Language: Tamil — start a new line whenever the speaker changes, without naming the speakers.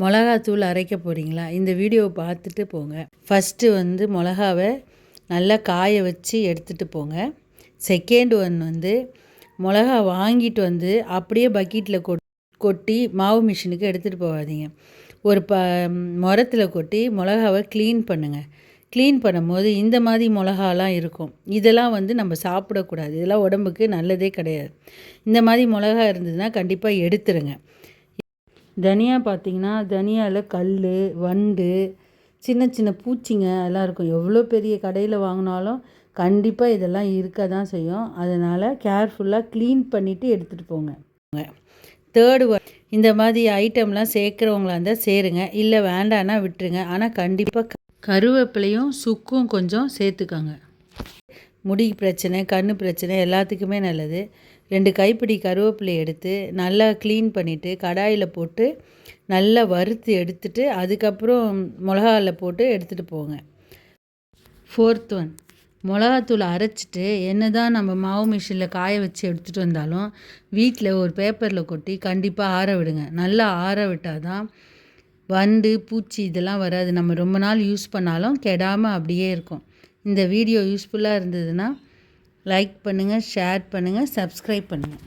மிளகாத்தூள் அரைக்க போகிறீங்களா? இந்த வீடியோவை பார்த்துட்டு போங்க. ஃபஸ்ட்டு வந்து மிளகாவை நல்லா காய வச்சு எடுத்துகிட்டு போங்க. செகண்ட் ஒன் வந்து மிளகா வாங்கிட்டு வந்து அப்படியே பக்கெட்டில் கொட்டி மாவு மிஷினுக்கு எடுத்துகிட்டு போகாதீங்க. ஒரு முரத்தில் கொட்டி மிளகாவை க்ளீன் பண்ணுங்கள். க்ளீன் பண்ணும்போது இந்த மாதிரி மிளகாலாம் இருக்கும். இதெல்லாம் வந்து நம்ம சாப்பிடக்கூடாது. இதெல்லாம் உடம்புக்கு நல்லதே கிடையாது. இந்த மாதிரி மிளகா இருந்ததுன்னா கண்டிப்பாக எடுத்துருங்க. தனியா பார்த்திங்கன்னா தனியாவில் கல், வண்டு, சின்ன சின்ன பூச்சிங்க எல்லாம் இருக்கும். எவ்வளோ பெரிய கடையில் வாங்கினாலும் கண்டிப்பாக இதெல்லாம் இருக்க தான் செய்யும். அதனால் கேர்ஃபுல்லாக க்ளீன் பண்ணிவிட்டு எடுத்துகிட்டு போங்க. தேர்டு இந்த மாதிரி ஐட்டம்லாம் சேர்க்குறவங்களா இருந்தால் சேருங்க, இல்லை வேண்டான்னா விட்டுருங்க. ஆனால் கண்டிப்பாக கருவேப்பிலையும் சுக்கும் கொஞ்சம் சேர்த்துக்கோங்க. முடி பிரச்சனை, கண் பிரச்சனை எல்லாத்துக்குமே நல்லது. 2 கைப்பிடி கருவேப்பிலை எடுத்து நல்லா க்ளீன் பண்ணிவிட்டு கடாயில் போட்டு நல்லா வறுத்து எடுத்துட்டு அதுக்கப்புறம் மிளகாவில் போட்டு எடுத்துகிட்டு போங்க. ஃபோர்த் ஒன், மிளகாத்தூள் அரைச்சிட்டு என்ன தான் நம்ம மாவு மிஷினில் காய வச்சு எடுத்துகிட்டு வந்தாலும் வீட்டில் ஒரு பேப்பரில் கொட்டி கண்டிப்பாக ஆற விடுங்க. நல்லா ஆற விட்டால் தான் வண்டு, பூச்சி இதெல்லாம் வராது. நம்ம ரொம்ப நாள் யூஸ் பண்ணாலும் கெடாமல் அப்படியே இருக்கும். இந்த வீடியோ யூஸ்ஃபுல்லாக இருந்ததுன்னா லைக் பண்ணுங்கள், ஷேர் பண்ணுங்கள், சப்ஸ்கிரைப் பண்ணுங்கள்.